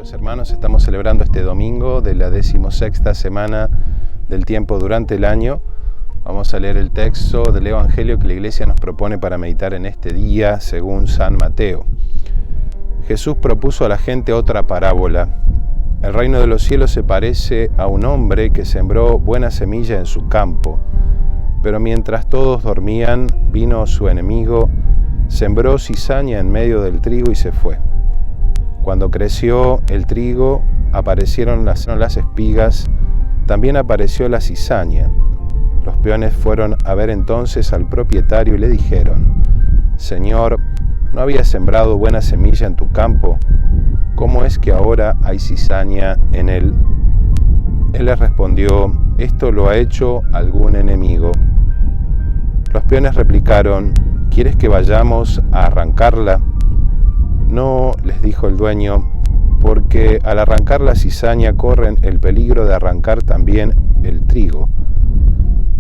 Queridos hermanos, estamos celebrando este domingo de la 16ª semana del tiempo durante el año. Vamos a leer el texto del Evangelio que la Iglesia nos propone para meditar en este día, según San Mateo. Jesús propuso a la gente otra parábola. El reino de los cielos se parece a un hombre que sembró buena semilla en su campo, pero mientras todos dormían, vino su enemigo, sembró cizaña en medio del trigo y se fue. Cuando creció el trigo, aparecieron las espigas, también apareció la cizaña. Los peones fueron a ver entonces al propietario y le dijeron: «Señor, ¿no habías sembrado buena semilla en tu campo? ¿Cómo es que ahora hay cizaña en él?» Él les respondió: «Esto lo ha hecho algún enemigo». Los peones replicaron: «¿Quieres que vayamos a arrancarla?» «No», les dijo el dueño, «porque al arrancar la cizaña corren el peligro de arrancar también el trigo.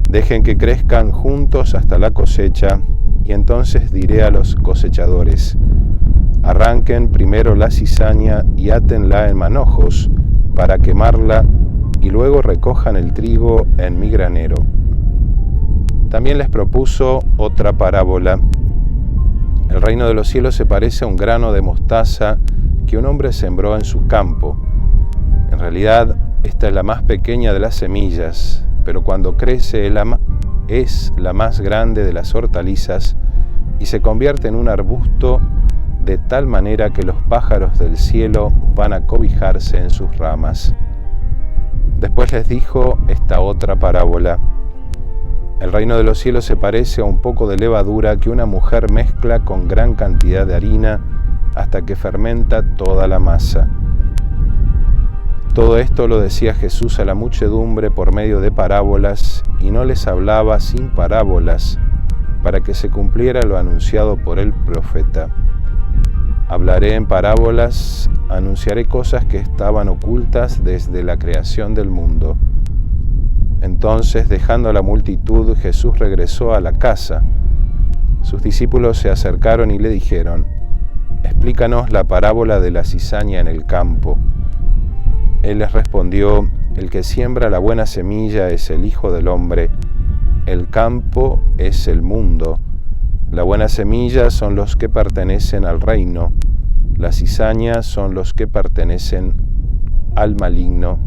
Dejen que crezcan juntos hasta la cosecha, y entonces diré a los cosechadores: arranquen primero la cizaña y átenla en manojos para quemarla, y luego recojan el trigo en mi granero». También les propuso otra parábola. El reino de los cielos se parece a un grano de mostaza que un hombre sembró en su campo. En realidad, esta es la más pequeña de las semillas, pero cuando crece es la más grande de las hortalizas y se convierte en un arbusto de tal manera que los pájaros del cielo van a cobijarse en sus ramas. Después les dijo esta otra parábola. El reino de los cielos se parece a un poco de levadura que una mujer mezcla con gran cantidad de harina hasta que fermenta toda la masa. Todo esto lo decía Jesús a la muchedumbre por medio de parábolas, y no les hablaba sin parábolas, para que se cumpliera lo anunciado por el profeta. Hablaré en parábolas, anunciaré cosas que estaban ocultas desde la creación del mundo. Entonces, dejando a la multitud, Jesús regresó a la casa. Sus discípulos se acercaron y le dijeron: «Explícanos la parábola de la cizaña en el campo». Él les respondió: «El que siembra la buena semilla es el Hijo del Hombre. El campo es el mundo. La buena semilla son los que pertenecen al reino. La cizaña son los que pertenecen al maligno.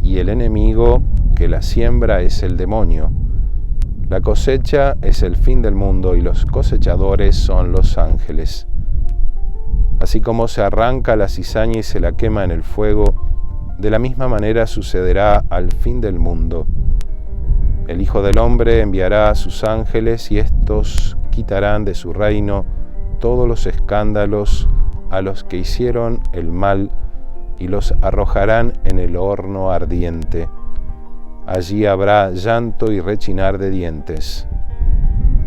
Y el enemigo que la siembra es el demonio. La cosecha es el fin del mundo y los cosechadores son los ángeles. Así como se arranca la cizaña y se la quema en el fuego, de la misma manera sucederá al fin del mundo. El Hijo del Hombre enviará a sus ángeles y estos quitarán de su reino todos los escándalos a los que hicieron el mal y los arrojarán en el horno ardiente. Allí habrá llanto y rechinar de dientes.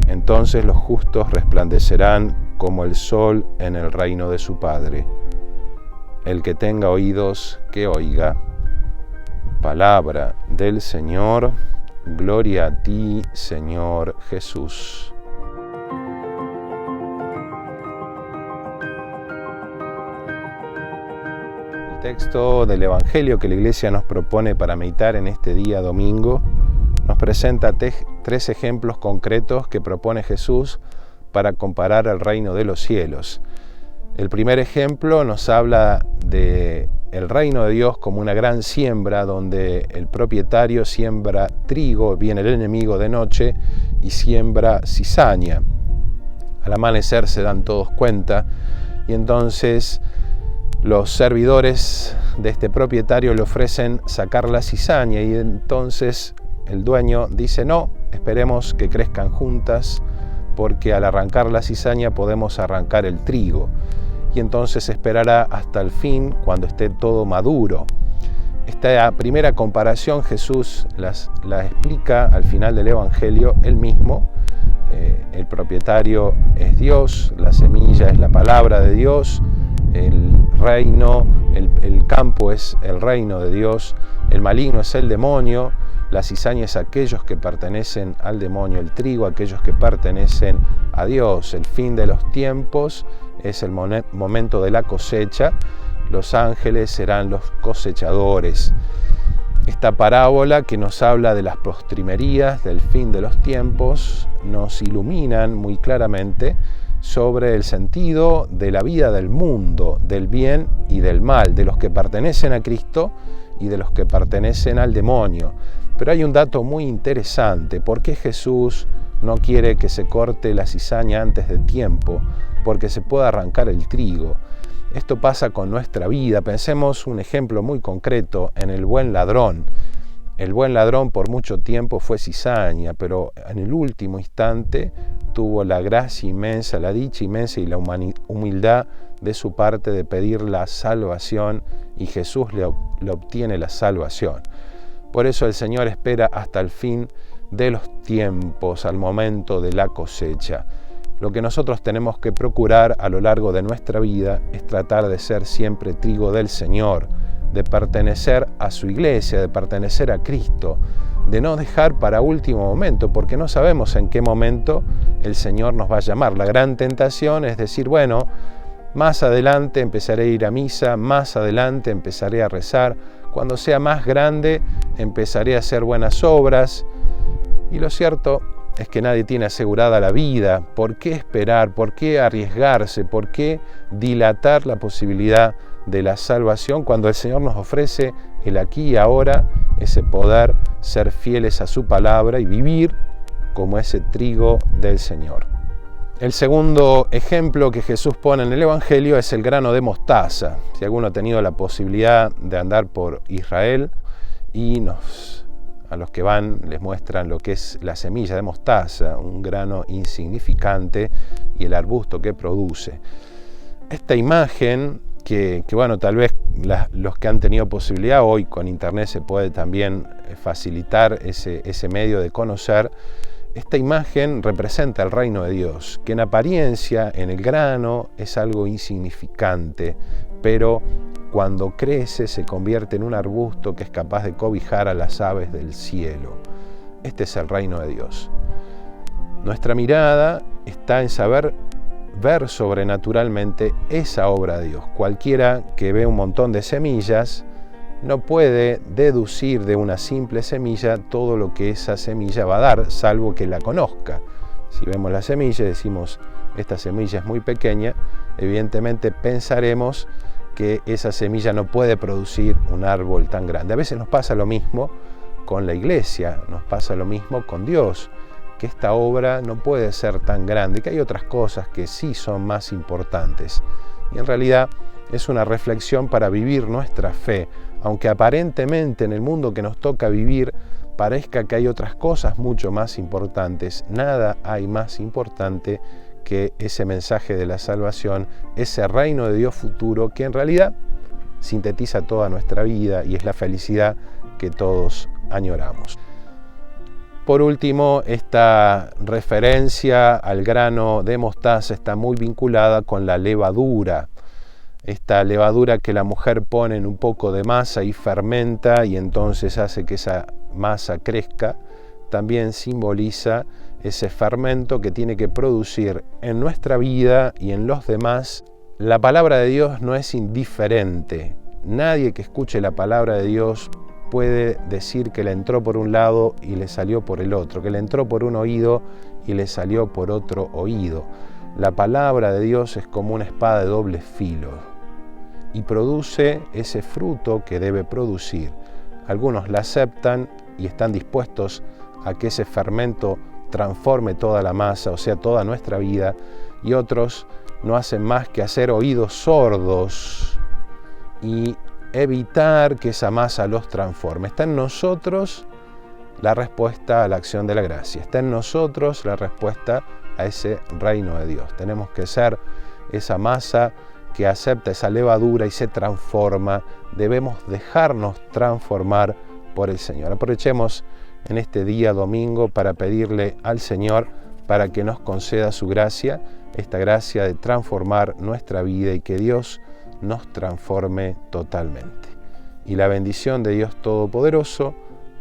Entonces los justos resplandecerán como el sol en el reino de su Padre. El que tenga oídos, que oiga. Palabra del Señor. Gloria a ti, Señor Jesús. El texto del Evangelio que la Iglesia nos propone para meditar en este día domingo nos presenta tres ejemplos concretos que propone Jesús para comparar el reino de los cielos. El primer ejemplo nos habla de el reino de Dios como una gran siembra donde el propietario siembra trigo, viene el enemigo de noche y siembra cizaña. Al amanecer se dan todos cuenta y entonces los servidores de este propietario le ofrecen sacar la cizaña y entonces el dueño dice: «No, esperemos que crezcan juntas porque al arrancar la cizaña podemos arrancar el trigo». Y entonces esperará hasta el fin cuando esté todo maduro. Esta primera comparación Jesús la explica al final del Evangelio él mismo. El propietario es Dios, la semilla es la palabra de Dios, el reino, el campo es el reino de Dios, el maligno es el demonio, la cizaña es aquellos que pertenecen al demonio, el trigo aquellos que pertenecen a Dios. El fin de los tiempos es el momento de la cosecha los ángeles serán los cosechadores. Esta parábola que nos habla de las postrimerías, del fin de los tiempos, nos iluminan muy claramente sobre el sentido de la vida del mundo, del bien y del mal, de los que pertenecen a Cristo y de los que pertenecen al demonio. Pero hay un dato muy interesante: ¿por qué Jesús no quiere que se corte la cizaña antes de tiempo? Porque se puede arrancar el trigo. Esto pasa con nuestra vida. Pensemos un ejemplo muy concreto en el buen ladrón. El buen ladrón por mucho tiempo fue cizaña, pero en el último instante tuvo la gracia inmensa, la dicha inmensa y la humildad de su parte de pedir la salvación, y Jesús le obtiene la salvación. Por eso el Señor espera hasta el fin de los tiempos, al momento de la cosecha. Lo que nosotros tenemos que procurar a lo largo de nuestra vida es tratar de ser siempre trigo del Señor, de pertenecer a su iglesia, de pertenecer a Cristo, de no dejar para último momento, porque no sabemos en qué momento el Señor nos va a llamar. La gran tentación es decir, bueno, más adelante empezaré a ir a misa, más adelante empezaré a rezar, cuando sea más grande empezaré a hacer buenas obras. Y lo cierto es que nadie tiene asegurada la vida. ¿Por qué esperar? ¿Por qué arriesgarse? ¿Por qué dilatar la posibilidad de la salvación cuando el Señor nos ofrece el aquí y ahora, ese poder ser fieles a su palabra y vivir como ese trigo del Señor? El segundo ejemplo que Jesús pone en el Evangelio es el grano de mostaza. Si alguno ha tenido la posibilidad de andar por Israel y a los que van les muestran lo que es la semilla de mostaza, un grano insignificante, y el arbusto que produce. Esta imagen que bueno, tal vez los que han tenido posibilidad hoy con internet se puede también facilitar ese medio de conocer. Esta imagen representa el reino de Dios, que en apariencia en el grano es algo insignificante, pero cuando crece se convierte en un arbusto que es capaz de cobijar a las aves del cielo. Este es el reino de Dios. Nuestra mirada está en saber ver sobrenaturalmente esa obra de Dios. Cualquiera que ve un montón de semillas no puede deducir de una simple semilla todo lo que esa semilla va a dar, salvo que la conozca. Si vemos la semilla y decimos, esta semilla es muy pequeña, evidentemente pensaremos que esa semilla no puede producir un árbol tan grande. A veces nos pasa lo mismo con la iglesia, nos pasa lo mismo con Dios, que esta obra no puede ser tan grande, que hay otras cosas que sí son más importantes. Y en realidad es una reflexión para vivir nuestra fe, aunque aparentemente en el mundo que nos toca vivir parezca que hay otras cosas mucho más importantes. Nada hay más importante que ese mensaje de la salvación, ese reino de Dios futuro que en realidad sintetiza toda nuestra vida y es la felicidad que todos añoramos. Por último, esta referencia al grano de mostaza está muy vinculada con la levadura. Esta levadura que la mujer pone en un poco de masa y fermenta y entonces hace que esa masa crezca, también simboliza ese fermento que tiene que producir en nuestra vida y en los demás. La palabra de Dios no es indiferente. Nadie que escuche la palabra de Dios puede decir que le entró por un lado y le salió por el otro, que le entró por un oído y le salió por otro oído. La palabra de Dios es como una espada de doble filo y produce ese fruto que debe producir. Algunos la aceptan y están dispuestos a que ese fermento transforme toda la masa, o sea, toda nuestra vida, y otros no hacen más que hacer oídos sordos y evitar que esa masa los transforme. Está en nosotros la respuesta a la acción de la gracia, está en nosotros la respuesta a ese reino de Dios. Tenemos que ser esa masa que acepta esa levadura y se transforma. Debemos dejarnos transformar por el Señor. Aprovechemos en este día domingo para pedirle al Señor para que nos conceda su gracia, esta gracia de transformar nuestra vida y que Dios nos transforme totalmente. Y la bendición de Dios Todopoderoso,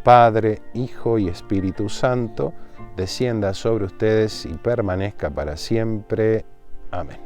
Padre, Hijo y Espíritu Santo, descienda sobre ustedes y permanezca para siempre. Amén.